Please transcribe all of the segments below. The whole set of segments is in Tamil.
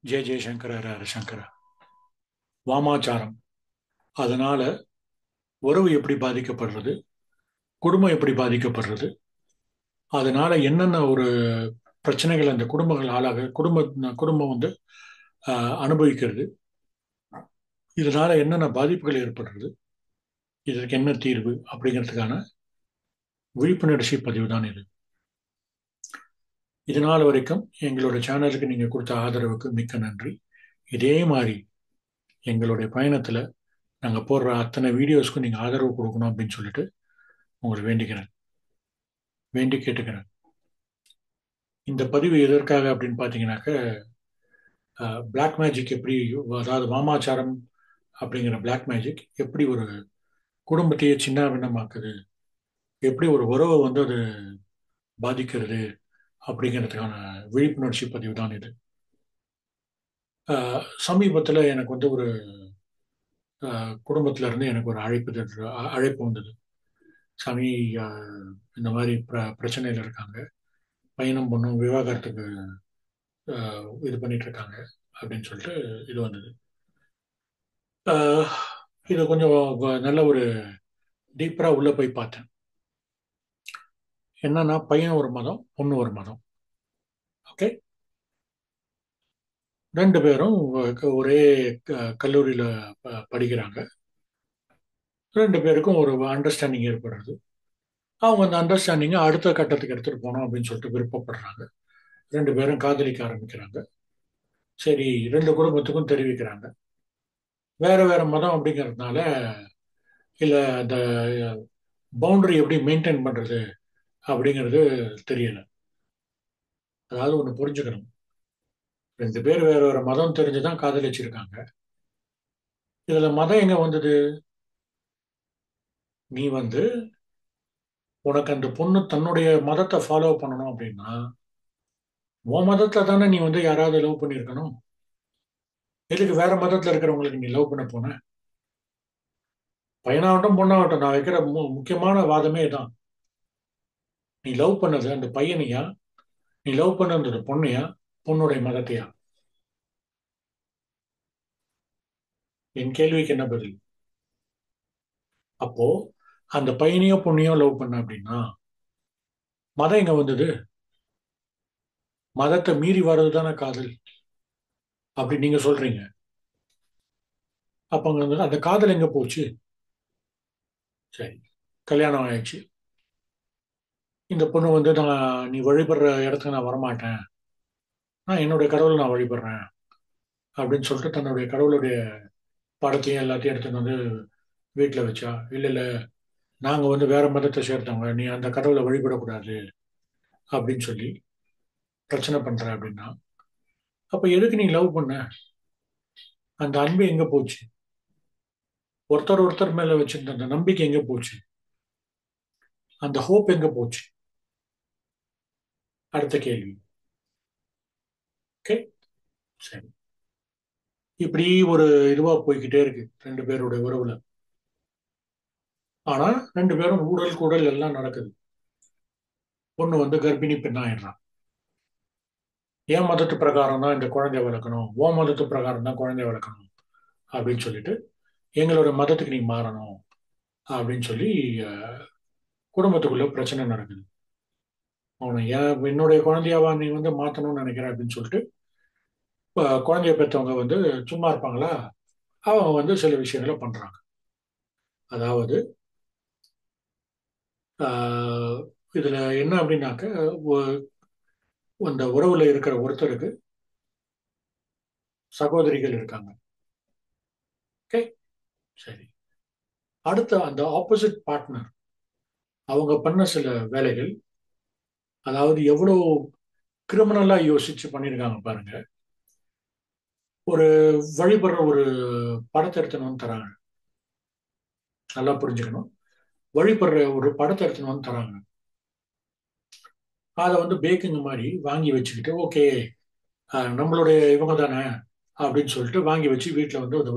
ஜெய ஜெயசங்கர ஹர ஹர சங்கர. வாமாச்சாரம், அதனால உறவு எப்படி பாதிக்கப்படுறது, குடும்பம் எப்படி பாதிக்கப்படுறது, அதனால என்னென்ன ஒரு பிரச்சனைகள் அந்த குடும்பங்கள் குடும்பம் வந்து அனுபவிக்கிறது, இதனால என்னென்ன பாதிப்புகள் ஏற்படுறது, இதற்கு என்ன தீர்வு அப்படிங்கிறதுக்கான விழிப்புணர்ச்சி பதிவு தான் இது. இதனால் வரைக்கும் எங்களோட சேனலுக்கு நீங்க கொடுத்த ஆதரவுக்கு மிக்க நன்றி. இதே மாதிரி எங்களுடைய பயணத்துல நாங்க போடுற அத்தனை வீடியோஸ்க்கும் நீங்க ஆதரவு கொடுக்கணும் அப்படின்னு சொல்லிட்டு உங்களை வேண்டி கேட்டுக்கிறேன். இந்த பதிவு எதற்காக அப்படின்னு பார்த்தீங்கன்னாக்க, பிளாக் மேஜிக் எப்படி, அதாவது வாமாச்சாரம் அப்படிங்கிற பிளாக் மேஜிக் எப்படி ஒரு குடும்பத்தையே சின்ன பின்னமாக்குது, எப்படி ஒரு உறவை வந்து அது பாதிக்கிறது அப்படிங்கிறதுக்கான விழிப்புணர்ச்சி பதிவு தான் இது. சமீபத்தில் எனக்கு வந்து ஒரு குடும்பத்துல இருந்து எனக்கு ஒரு அழைப்பு வந்தது. சாமி, இந்த மாதிரி பிரச்சனையில் இருக்காங்க, பையனும் பொண்ணும் விவாகரத்துக்கு இது பண்ணிட்டு இருக்காங்க அப்படின்னு சொல்லிட்டு இது வந்தது. ஆஹ் இது கொஞ்சம் நல்ல ஒரு டீப்பரா உள்ள போய் பார்த்தேன். என்னன்னா, பையன் ஒரு மதம், பொண்ணு ஒரு மதம். ஓகே, ரெண்டு பேரும் ஒரே கல்லூரியில படிக்கிறாங்க. ரெண்டு பேருக்கும் ஒரு அண்டர்ஸ்டாண்டிங் ஏற்படுறது. அவங்க அந்த அண்டர்ஸ்டாண்டிங்கை அடுத்த கட்டத்துக்கு எடுத்துட்டு போகணும் அப்படின்னு சொல்லிட்டு விருப்பப்படுறாங்க. ரெண்டு பேரும் காதலிக்க ஆரம்பிக்கிறாங்க. சரி, ரெண்டு குடும்பத்துக்கும் தெரிவிக்கிறாங்க. வேற வேற மதம் அப்படிங்கிறதுனால, இல்ல அந்த பவுண்டரி எப்படி மெயின்டைன் பண்றது அப்படிங்கிறது தெரியல. அதாவது ஒண்ணு புரிஞ்சுக்கணும், ரெண்டு பேர் வேற வேற மதம் தெரிஞ்சுதான் காதலிச்சிருக்காங்க. இதுல மதம் எங்க வந்தது? நீ வந்து, உனக்கு அந்த பொண்ணு தன்னுடைய மதத்தை ஃபாலோ பண்ணணும் அப்படின்னா, உன் மதத்துல தானே நீ வந்து யாராவது லவ் பண்ணியிருக்கணும். எதுக்கு வேற மதத்துல இருக்கிறவங்களுக்கு நீ லவ் பண்ண போன? பையனாகட்டும் பொண்ணாகட்டும், நான் வைக்கிற முக்கியமான வாதமே தான். நீ லவ் பண்ணது அந்த பையனையா, நீ லவ் பண்ணது அந்த பொண்ணையா, பொண்ணுடைய மதத்தையா? என் கேள்விக்கு என்ன பதில்? அப்போ அந்த பையனையோ பொண்ணையோ லவ் பண்ண அப்படின்னா மதம் எங்க வந்தது? மதத்தை மீறி வர்றது தானே காதல் அப்படி நீங்க சொல்றீங்க. அப்ப அங்க வந்து அந்த காதல் எங்க போச்சு? சரி, கல்யாணம் ஆயிடுச்சு. இந்த பொண்ணு வந்து, நீ வழிபடுற இடத்துக்கு நான் வரமாட்டேன், நான் என்னுடைய கடவுளை நான் வழிபடுறேன் அப்படின்னு சொல்லிட்டு தன்னுடைய கடவுளுடைய படத்தையும் எல்லாத்தையும் எடுத்துட்டு வந்து வீட்டில் வச்சா. இல்ல இல்ல, நாங்க வந்து வேற மதத்தை சேர்த்தவங்க, நீ அந்த கடவுளை வழிபடக்கூடாது அப்படின்னு சொல்லி பிரச்சனை பண்ற அப்படின்னா, அப்ப எதுக்கு நீ லவ் பண்ண? அந்த அன்பு எங்க போச்சு? ஒருத்தர் ஒருத்தர் மேல வச்சிருந்த அந்த நம்பிக்கை எங்க போச்சு? அந்த ஹோப் எங்க போச்சு? அடுத்த கேள்வி. ஓகே, சரி. இப்படி ஒரு இதுவா போய்கிட்டே இருக்கு ரெண்டு பேருடைய உறவுல. ஆனா ரெண்டு பேரும் ஊழல் கூடல் எல்லாம் நடக்குது. பொண்ணு வந்து கர்ப்பிணி பெண்ணாயிடுறான். என் மதத்து பிரகாரம் தான் இந்த குழந்தைய வளர்க்கணும், உன் மதத்து பிரகாரம் தான் குழந்தைய வளர்க்கணும் அப்படின்னு சொல்லிட்டு, எங்களோட மதத்துக்கு நீ மாறணும் அப்படின்னு சொல்லி குடும்பத்துக்குள்ள பிரச்சனை நடக்குது. அவனை என்னுடைய குழந்தையாவா நீ வந்து மாத்தணும்னு நினைக்கிற அப்படின்னு சொல்லிட்டு, குழந்தைய பெற்றவங்க வந்து சும்மா இருப்பாங்களா? அவங்க வந்து சில விஷயங்களை பண்றாங்க. அதாவது, ஆஹ், இதுல என்ன அப்படின்னாக்க, ஒ- அந்த உறவுல இருக்கிற ஒருத்தருக்கு சகோதரிகள் இருக்காங்க. ஓகே, சரி. அடுத்த அந்த ஆப்போசிட் பார்ட்னர் அவங்க பண்ண சில வேலைகள், அதாவது எவ்வளவு கிரிமினலா யோசிச்சு பண்ணியிருக்காங்க பாருங்க. ஒரு வழிபடுற ஒரு படத்தை எடுத்துன்னு வந்து தராங்க. நல்லா புரிஞ்சுக்கணும். வழிபடுற ஒரு படத்தை எடுத்துன்னு வந்து தராங்க. அதை வந்து பேக்கிங் மாதிரி வாங்கி வச்சுக்கிட்டு, ஓகே, நம்மளுடைய இவங்க தானே அப்படின்னு சொல்லிட்டு வாங்கி வச்சு வீட்டில் வந்து அதை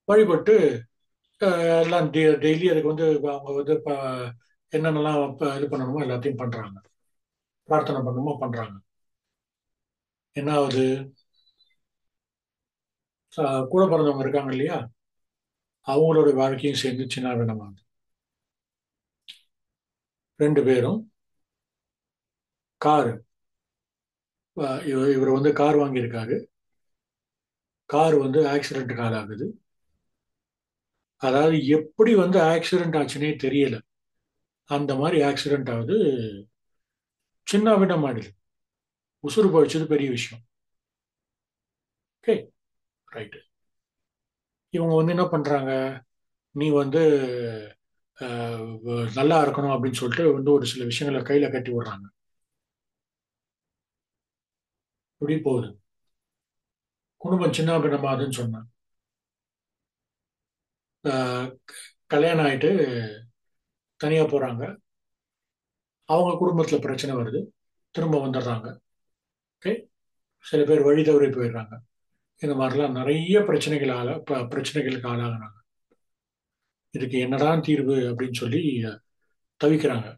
வழிபட்டு எல்லாம் டெய்லி அதுக்கு வந்து அவங்க வந்து என்னென்னலாம் இது பண்ணணுமோ எல்லாத்தையும் பண்றாங்க. பிரார்த்தனை பண்ணணுமோ பண்றாங்க. என்ன ஆகுது? கூட பிறந்தவங்க இருக்காங்க இல்லையா, அவங்களோட வாழ்க்கையும் சேர்ந்து சின்ன பின்னமாகுது. ரெண்டு பேரும் கார், இவர் வந்து கார் வாங்கியிருக்காரு. கார் வந்து ஆக்சிடென்ட்டுக்கு ஆளாகுது. அதாவது எப்படி வந்து ஆக்சிடென்ட் ஆச்சுன்னே தெரியல. அந்த மாதிரி ஆக்சிடென்ட் ஆகுது. சின்ன பின்னமாயிடுது. உசுறு போயிடுச்சது பெரிய விஷயம். Okay, right. இவங்க வந்து என்ன பண்றாங்க? நீ வந்து நல்லா இருக்கணும் அப்படின்னு சொல்லிட்டு வந்து ஒரு சில விஷயங்களை கையில கட்டி விடுறாங்க. இப்படி போகுது. குடும்பம் சின்ன பின்னமாகுதுன்னு சொன்னாங்க. அஹ், கல்யாணம் ஆயிட்டு தனியா போறாங்க. அவங்க குடும்பத்துல பிரச்சனை வருது. திரும்ப வந்துடுறாங்க. ஓகே. சில பேர் வழி தவறி போயிடுறாங்க. இந்த மாதிரிலாம் நிறைய பிரச்சனைகளுக்கு ஆளாகுறாங்க. இதுக்கு என்னதான் தீர்வு அப்படின்னு சொல்லி தவிக்கிறாங்க.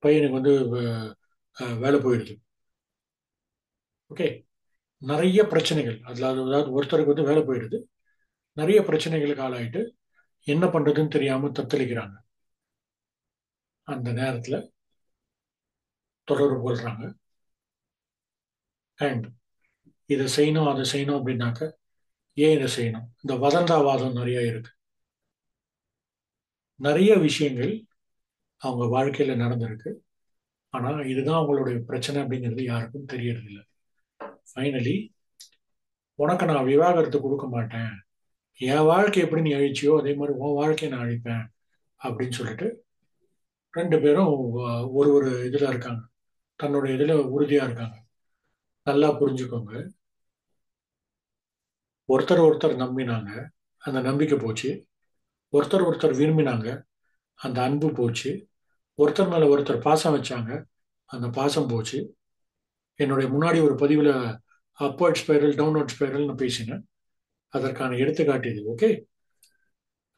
பையனுக்கு வந்து வேலை போயிடுது. ஓகே. நிறைய பிரச்சனைகள் அதுல, அதாவது ஒருத்தருக்கு வந்து வேலை போயிடுது. நிறைய பிரச்சனைகளுக்கு ஆளாயிட்டு என்ன பண்றதுன்னு தெரியாம தத்தளிக்கிறாங்க. அந்த நேரத்துல தொடர்பு கொள்றாங்க. அண்ட் இதை செய்யணும் அதை செய்யணும் அப்படின்னாக்க, ஏன் இதை செய்யணும்? இந்த வதந்தாவாதம் நிறைய இருக்கு. நிறைய விஷயங்கள் அவங்க வாழ்க்கையில நடந்திருக்கு. ஆனா இதுதான் அவங்களுடைய பிரச்சனை அப்படிங்கிறது யாருக்கும் தெரியறது இல்லை. ஃபைனலி, உனக்கு நான் விவாகரத்து கொடுக்க மாட்டேன், என் வாழ்க்கை எப்படி நீ அழிச்சியோ அதே மாதிரி உன் வாழ்க்கையை நான் அழிப்பேன் அப்படின்னு சொல்லிட்டு ரெண்டு பேரும் ஒரு ஒரு இதுல இருக்காங்க. தன்னுடைய இதுல உறுதியா இருக்காங்க. நல்லா புரிஞ்சுக்கோங்க. ஒருத்தர் ஒருத்தர் நம்பினாங்க, அந்த நம்பிக்கை போச்சு. ஒருத்தர் ஒருத்தர் விரும்பினாங்க, அந்த அன்பு போச்சு. ஒருத்தர் மேல ஒருத்தர் பாசம் வச்சாங்க, அந்த பாசம் போச்சு. என்னுடைய முன்னாடி ஒரு பதிவுல அப்வர்ட் ஸ்பைரல் டவுன்வர்ட் ஸ்பைரல்னு பேசினேன். அதற்கான எடுத்துக்காட்டு இது. ஓகே.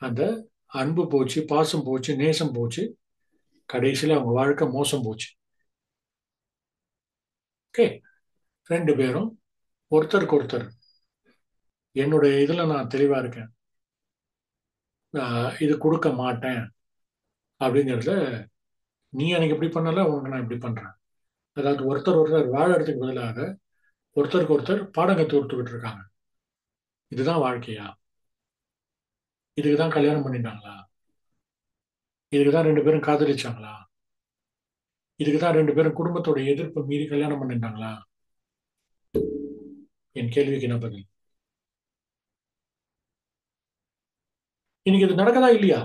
அந்த அன்பு போச்சு, பாசம் போச்சு, நேசம் போச்சு. கடைசியில அவங்க வாழ்க்கை மோசம் போச்சு. ஓகே. ரெண்டு பேரும் ஒருத்தருக்கு ஒருத்தர், என்னுடைய இதுல நான் தெளிவா இருக்கேன், இது கொடுக்க மாட்டேன் அப்படிங்கிறதுல, நீ எனக்கு இப்படி பண்ணல, உனக்கு நான் இப்படி பண்றேன். அதாவது ஒருத்தர் ஒருத்தர் வாழறதுக்கு பதிலாக ஒருத்தருக்கு ஒருத்தர் பாடம் கத்து கொடுத்துக்கிட்டு இருக்காங்க. இதுதான் வாழ்க்கையா? இதுக்கு தான் கல்யாணம் பண்ணிட்டாங்களா? இதுக்கு தான் ரெண்டு பேரும் காதலிச்சாங்களா? இதுக்கு தான் ரெண்டு பேரும் குடும்பத்தோட எதிர்ப்பை மீறி கல்யாணம் பண்ணிட்டாங்களா? என் கேள்விக்கு என்ன பதில்? இன்னைக்கு இது நடக்கதா இல்லையா?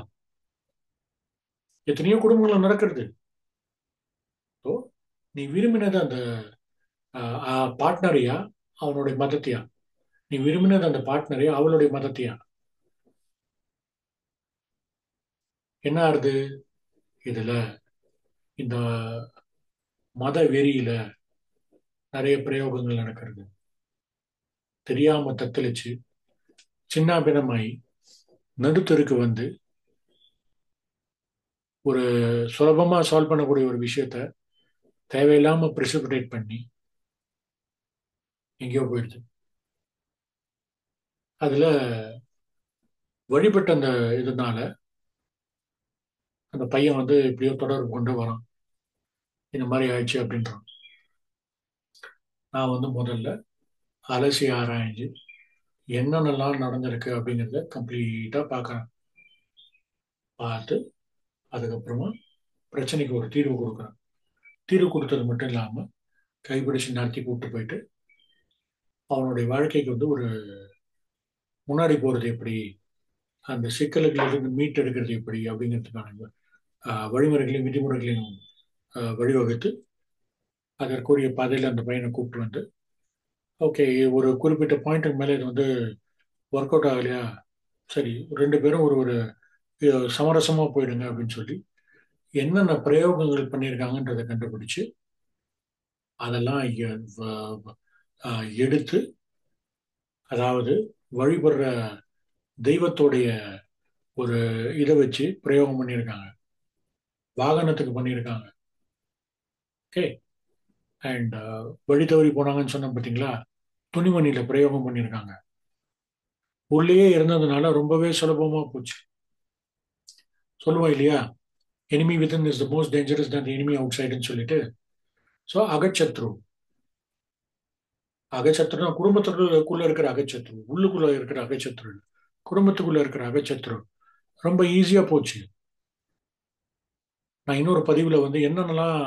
எத்தனையோ குடும்பங்கள்ல நடக்கிறது. ஸோ நீ விரும்பினது அந்த பார்ட்னரையா, அவனுடைய மதத்தையா? நீ விரும்பினது அந்த பார்ட்னரையா, அவளுடைய மதத்தையா? என்ன ஆறுது இதுல? இந்த மத வெறியில நிறைய பிரயோகங்கள் நடக்கிறது. தெரியாம தத்தளிச்சு சின்னாபின்னமாயி நடுத்தருக்கு வந்து ஒரு சுலபமா சால்வ் பண்ணக்கூடிய ஒரு விஷயத்த தேவையில்லாம பிரிசிபிடேட் பண்ணி எங்கேயோ போயிடுது. அதுல வழிபட்ட அந்த இதனால அந்த பையன் வந்து எப்படியோ தொடர்பு கொண்டு வரான். இந்த மாதிரி ஆயிடுச்சு அப்படின்றான். நான் வந்து முதல்ல அலசி ஆராய்ஞ்சு என்னென்னலாம் நடந்திருக்கு அப்படிங்கிறத கம்ப்ளீட்டா பார்க்கறேன். பார்த்து அதுக்கப்புறமா பிரச்சனைக்கு ஒரு தீர்வு கொடுக்குறேன். தீர்வு கொடுத்தது மட்டும் இல்லாம கைப்பிடிச்சு நடத்தி கூப்பிட்டு போயிட்டு அவனுடைய வாழ்க்கைக்கு வந்து ஒரு முன்னாடி போறது எப்படி, அந்த சிக்கல்களிலிருந்து மீட்டெடுக்கிறது எப்படி அப்படிங்கிறதுக்கான வழிமுறைகளையும் விதிமுறைகளையும் வழிவகுத்து அதற்குரிய பாதையில் அந்த பையனை கூப்பிட்டு வந்து, ஓகே, ஒரு குறிப்பிட்ட பாயிண்ட்டுக்கு மேலே இது வந்து ஒர்க் அவுட் ஆகலையா, சரி ரெண்டு பேரும் ஒரு ஒரு சமரசமா போயிடுங்க அப்படின்னு சொல்லி என்னென்ன பிரயோகங்கள் பண்ணியிருக்காங்கன்றதை கண்டுபிடிச்சு அதெல்லாம் எடுத்து, அதாவது வழிபடுற தெய்வத்தோடைய ஒரு இதை வச்சு பிரயோகம் பண்ணியிருக்காங்க. வாகனத்துக்கு பண்ணியிருக்காங்க. ஓகே. அண்ட் வழி தவறி போனாங்கன்னு சொன்னேன் பார்த்தீங்களா, துணிமணியில பிரயோகம் பண்ணியிருக்காங்க. உள்ளேயே இருந்ததுனால ரொம்பவே சுலபமா போச்சு. சொல்லுவோம் இல்லையா, enemy within is the most dangerous than the enemy outsideன்னு சொல்லிட்டு. ஸோ அகச்சத்ரு, அகச்சத்ருனா குடும்பத்துக்குள்ள இருக்கிற அகச்சத்ரு, உள்ளுக்குள்ள இருக்கிற அகச்சத்ரு, குடும்பத்துக்குள்ள இருக்கிற அகச்சத்ரு ரொம்ப ஈஸியா போச்சு. நான் இன்னொரு பதிவுல வந்து என்னென்னலாம்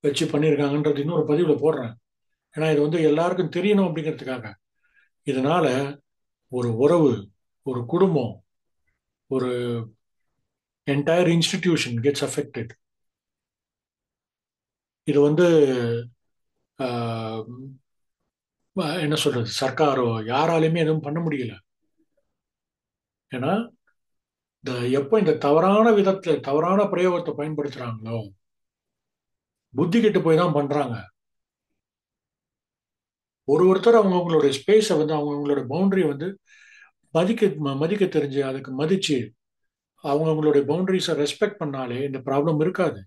வச்சு பண்ணியிருக்காங்கன்றது இன்னொரு பதிவுல போடுறேன். ஏன்னா இது வந்து எல்லாருக்கும் தெரியணும் அப்படிங்கிறதுக்காக. இதனால ஒரு உறவு, ஒரு குடும்பம், ஒரு என்டையர் இன்ஸ்டிடியூஷன் கெட்ஸ் அஃபெக்டட். இது வந்து ஆஹ், என்ன சொல்றது, சர்க்காரோ யாராலையுமே எதுவும் பண்ண முடியல. ஏன்னா இந்த எப்போ இந்த தவறான விதத்துல தவறான பிரயோகத்தை பயன்படுத்துறாங்களோ, புத்தி கெட்டு போய் தான் பண்றாங்க. ஒருத்தர் அவங்களுடைய ஸ்பேஸை வந்து அவங்களோட பவுண்டரியை வந்து மதிக்க தெரிஞ்சு அதுக்கு மதிச்சு அவங்களுடைய பவுண்டரிஸை ரெஸ்பெக்ட் பண்ணாலே இந்த ப்ராப்ளம் இருக்காது.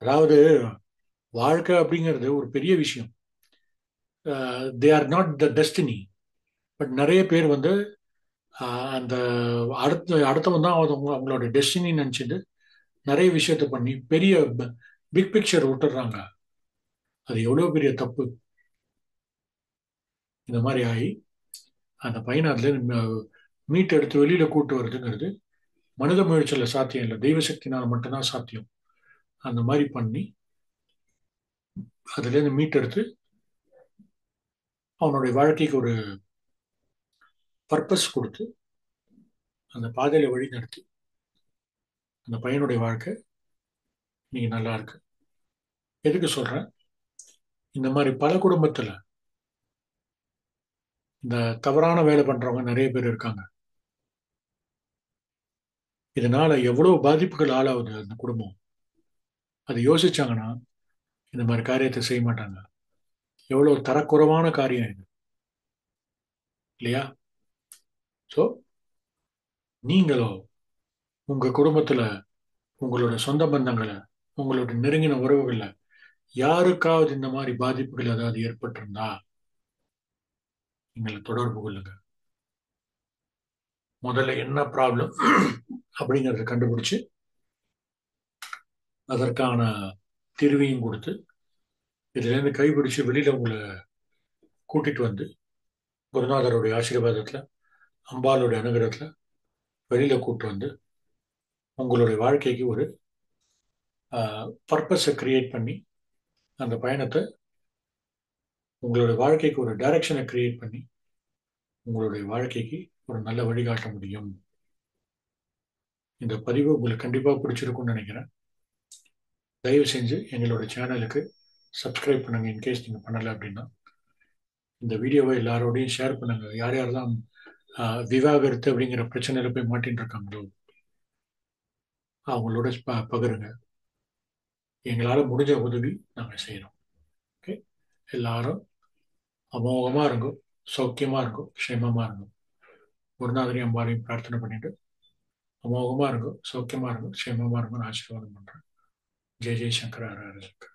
அதாவது வாழ்க்கை அப்படிங்கிறது ஒரு பெரிய விஷயம். They are not the destiny. But நிறைய பேர் வந்து அந்த அடுத்தவன் தான் அவங்களோட டெஸ்டினின்னு நினச்சிட்டு நிறைய விஷயத்த பண்ணி பெரிய பிக் பிக்சர் விட்டுடுறாங்க. அது எவ்வளோ பெரிய தப்பு. இந்த மாதிரி ஆகி அந்த பையனை அதுல மீட் எடுத்து வெளியில கூட்டு வருதுங்கிறது மனித முயற்சியில சாத்தியம் இல்லை, தெய்வ சக்தினால மட்டும்தான் சாத்தியம். அந்த மாதிரி பண்ணி அதுல இருந்து மீட் எடுத்து அவனுடைய வாழ்க்கைக்கு ஒரு பர்பஸ் கொடுத்து அந்த பாதையில வழி நடத்தி அந்த பையனுடைய வாழ்க்கை இன்னைக்கு நல்லா இருக்கு. எதுக்கு சொல்றேன், இந்த மாதிரி பல குடும்பத்துல இந்த தவறான வேலை பண்றவங்க நிறைய பேர் இருக்காங்க. இதனால எவ்வளவு பாதிப்புகள் ஆளாகுது அந்த குடும்பம். அதை யோசிச்சாங்கன்னா இந்த மாதிரி காரியத்தை செய்ய மாட்டாங்க. எவ்வளவு தரக்குறைவான காரியம் இது, இல்லையா? ஸோ நீங்களோ உங்க குடும்பத்துல உங்களோட சொந்த பந்தங்களை, உங்களோட நெருங்கின உறவுகள்ல யாருக்காவது இந்த மாதிரி பாதிப்புகள் ஏதாவது ஏற்பட்டிருந்தா எங்களை தொடர்பு கொள்ளுங்க. முதல்ல என்ன ப்ராப்ளம் அப்படிங்கறத கண்டுபிடிச்சு அதற்கான தீர்வையும் கொடுத்து இதுல இருந்து கைபிடிச்சு வெளியில உங்களை கூட்டிட்டு வந்து குருநாதருடைய ஆசீர்வாதத்துல, அம்பாளுடைய அனுகிரகத்துல வெளியில கூட்டு வந்து உங்களுடைய வாழ்க்கைக்கு ஒரு பர்பஸை கிரியேட் பண்ணி அந்த பயணத்தை, உங்களுடைய வாழ்க்கைக்கு ஒரு டைரக்ஷனை கிரியேட் பண்ணி உங்களுடைய வாழ்க்கைக்கு ஒரு நல்ல வழிகாட்ட முடியும். இந்த பதிவு உங்களுக்கு கண்டிப்பா பிடிச்சிருக்கும்னு நினைக்கிறேன். தயவு செஞ்சு எங்களோட சேனலுக்கு சப்ஸ்கிரைப் பண்ணுங்க. இன்கேஸ் நீங்க பண்ணல அப்படின்னா இந்த வீடியோவை எல்லாரோடையும் ஷேர் பண்ணுங்க. யார் யாரெல்லாம் விவாகரத்து அப்படிங்கிற பிரச்சனையில போய் மாட்டின்னு இருக்காங்களோ அவங்களோட பகிருங்க. எங்களால முடிஞ்ச உதவி நாங்கள் செய்யறோம். ஓகே, எல்லாரும் அமோகமா இருக்கும், சௌக்கியமா இருக்கும், க்ஷேமமா இருக்கும். குருநாதரையும் அம்பாலையும் பிரார்த்தனை பண்ணிட்டு அமோகமா இருக்கும், சௌக்கியமா இருக்கும், க்ஷேமமா இருக்கும்னு ஆசீர்வாதம் பண்றேன். ஜெய் ஜெய் சங்கர ஹர ஹர சங்கர.